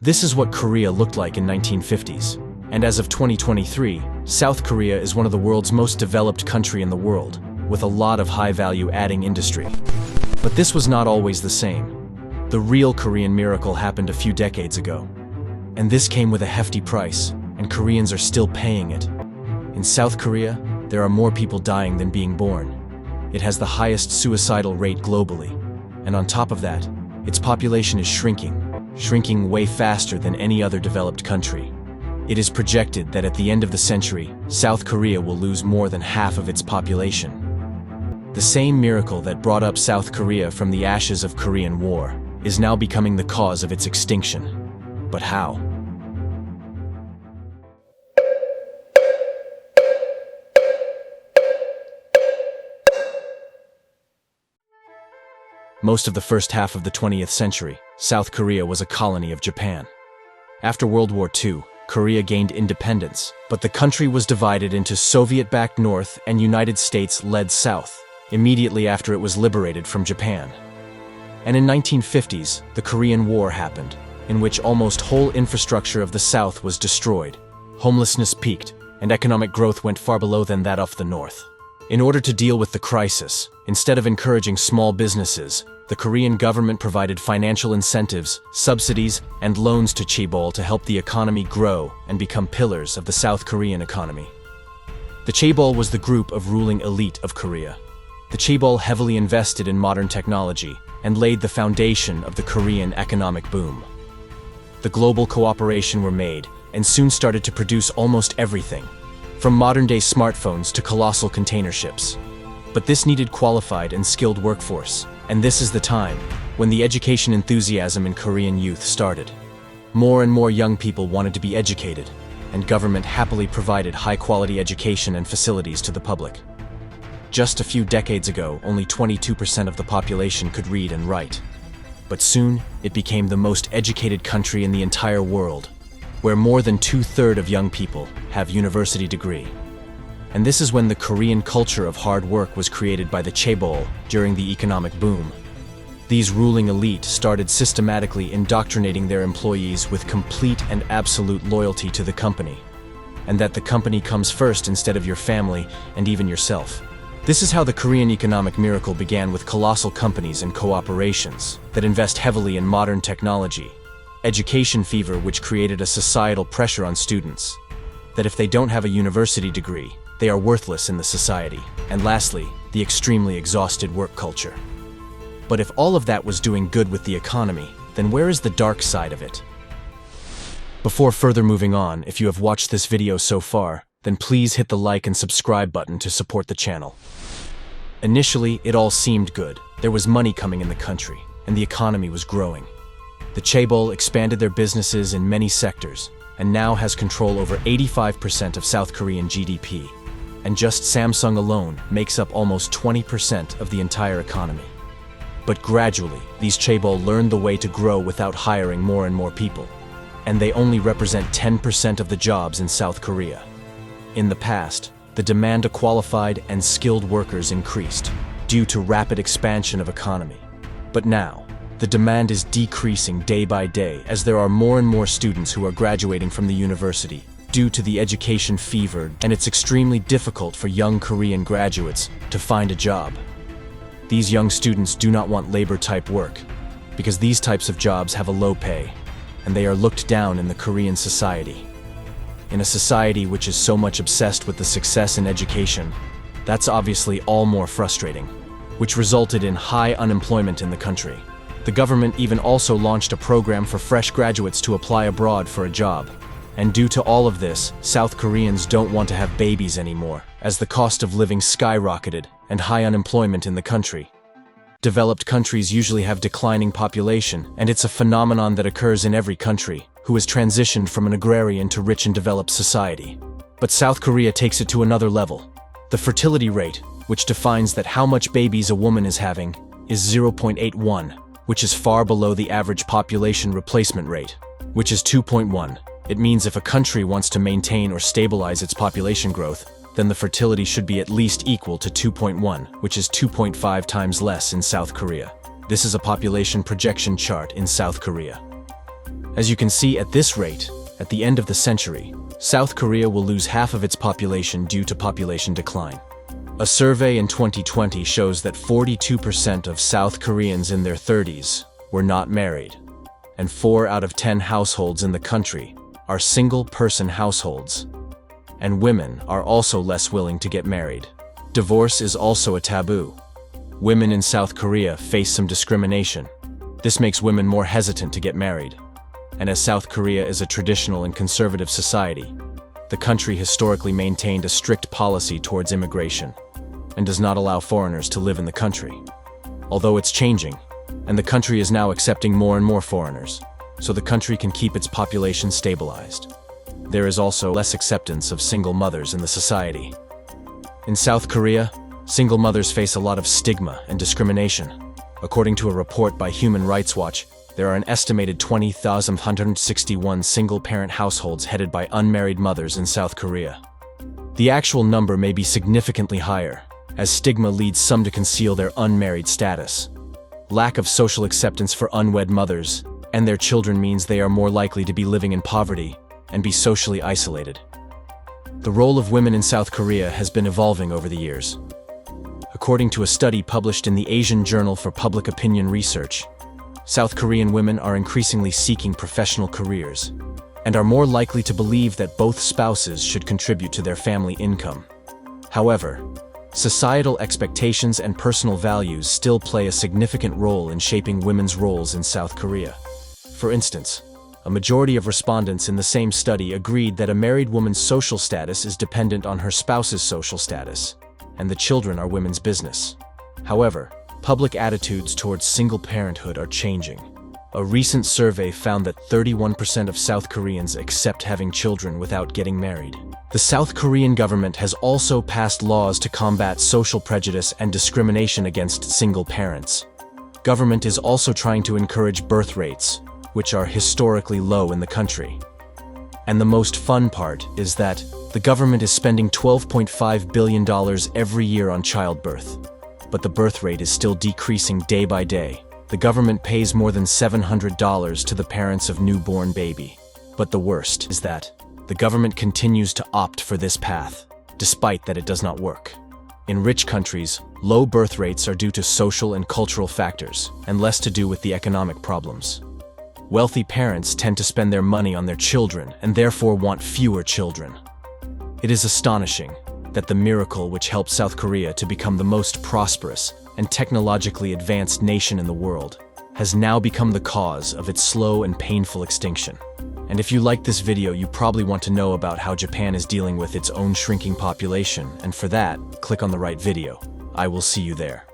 This is what Korea looked like in 1950s. And as of 2023, South Korea is one of the world's most developed country in the world, with a lot of high-value adding industry. But this was not always the same. The real Korean miracle happened a few decades ago. And this came with a hefty price, and Koreans are still paying it. In South Korea, there are more people dying than being born. It has the highest suicidal rate globally. And on top of that, its population is shrinking way faster than any other developed country. It is projected that at the end of the century, South Korea will lose more than half of its population. The same miracle that brought up South Korea from the ashes of Korean War is now becoming the cause of its extinction. But how? Most of the first half of the 20th century, South Korea was a colony of Japan. After World War II, Korea gained independence, but the country was divided into Soviet-backed North and United States-led South, immediately after it was liberated from Japan. And in 1950s, the Korean War happened, in which almost whole infrastructure of the South was destroyed. Homelessness peaked, and economic growth went far below than that of the North. In order to deal with the crisis, instead of encouraging small businesses, the Korean government provided financial incentives, subsidies, and loans to Chaebol to help the economy grow and become pillars of the South Korean economy. The Chaebol was the group of ruling elite of Korea. The Chaebol heavily invested in modern technology and laid the foundation of the Korean economic boom. The global cooperation were made and soon started to produce almost everything, from modern-day smartphones to colossal container ships. But this needed qualified and skilled workforce, and this is the time when the education enthusiasm in Korean youth started. More and more young people wanted to be educated, and government happily provided high-quality education and facilities to the public. Just a few decades ago, only 22% of the population could read and write. But soon, it became the most educated country in the entire world, where more than 2/3 of young people have university degree. And this is when the Korean culture of hard work was created by the Chaebol during the economic boom. These ruling elite started systematically indoctrinating their employees with complete and absolute loyalty to the company, and that the company comes first instead of your family and even yourself. This is how the Korean economic miracle began, with colossal companies and cooperations that invest heavily in modern technology, education fever which created a societal pressure on students, that if they don't have a university degree, they are worthless in the society, and lastly, the extremely exhausted work culture. But if all of that was doing good with the economy, then where is the dark side of it? Before further moving on, if you have watched this video so far, then please hit the like and subscribe button to support the channel. Initially, it all seemed good. There was money coming in the country, and the economy was growing. The Chaebol expanded their businesses in many sectors, and now has control over 85% of South Korean GDP. And just Samsung alone makes up almost 20% of the entire economy. But gradually, these Chaebol learned the way to grow without hiring more and more people. And they only represent 10% of the jobs in South Korea. In the past, the demand of qualified and skilled workers increased due to rapid expansion of economy. But now, the demand is decreasing day by day as there are more and more students who are graduating from the university due to the education fever, and it's extremely difficult for young Korean graduates to find a job. These young students do not want labor-type work because these types of jobs have a low pay, and they are looked down in the Korean society. In a society which is so much obsessed with the success in education, that's obviously all more frustrating, which resulted in high unemployment in the country. The government even also launched a program for fresh graduates to apply abroad for a job. And due to all of this, South Koreans don't want to have babies anymore, as the cost of living skyrocketed and high unemployment in the country. Developed countries usually have declining population, and it's a phenomenon that occurs in every country who has transitioned from an agrarian to rich and developed society. But South Korea takes it to another level. The fertility rate, which defines that how much babies a woman is having, is 0.81, which is far below the average population replacement rate, which is 2.1. It means if a country wants to maintain or stabilize its population growth, then the fertility should be at least equal to 2.1, which is 2.5 times less in South Korea. This is a population projection chart in South Korea. As you can see, at this rate, at the end of the century, South Korea will lose half of its population due to population decline. A survey in 2020 shows that 42% of South Koreans in their 30s were not married, and 4 out of 10 households in the country are single-person households. And women are also less willing to get married. Divorce is also a taboo. Women in South Korea face some discrimination. This makes women more hesitant to get married. And as South Korea is a traditional and conservative society, the country historically maintained a strict policy towards immigration and does not allow foreigners to live in the country. Although it's changing, and the country is now accepting more and more foreigners, so the country can keep its population stabilized. There is also less acceptance of single mothers in the society. In South Korea, single mothers face a lot of stigma and discrimination. According to a report by Human Rights Watch, there are an estimated 20,161 single-parent households headed by unmarried mothers in South Korea. The actual number may be significantly higher, as stigma leads some to conceal their unmarried status. Lack of social acceptance for unwed mothers and their children means they are more likely to be living in poverty and be socially isolated. The role of women in South Korea has been evolving over the years. According to a study published in the Asian Journal for Public Opinion Research, South Korean women are increasingly seeking professional careers and are more likely to believe that both spouses should contribute to their family income. However, societal expectations and personal values still play a significant role in shaping women's roles in South Korea. For instance, a majority of respondents in the same study agreed that a married woman's social status is dependent on her spouse's social status, and the children are women's business. However, public attitudes towards single parenthood are changing. A recent survey found that 31% of South Koreans accept having children without getting married. The South Korean government has also passed laws to combat social prejudice and discrimination against single parents. Government is also trying to encourage birth rates, which are historically low in the country. And the most fun part is that the government is spending $12.5 billion every year on childbirth. But the birth rate is still decreasing day by day. The government pays more than $700 to the parents of newborn baby. But the worst is that the government continues to opt for this path, despite that it does not work. In rich countries, low birth rates are due to social and cultural factors, and less to do with the economic problems. Wealthy parents tend to spend their money on their children and therefore want fewer children. It is astonishing that the miracle which helped South Korea to become the most prosperous and technologically advanced nation in the world has now become the cause of its slow and painful extinction. And if you like this video, you probably want to know about how Japan is dealing with its own shrinking population, and for that, click on the right video. I will see you there.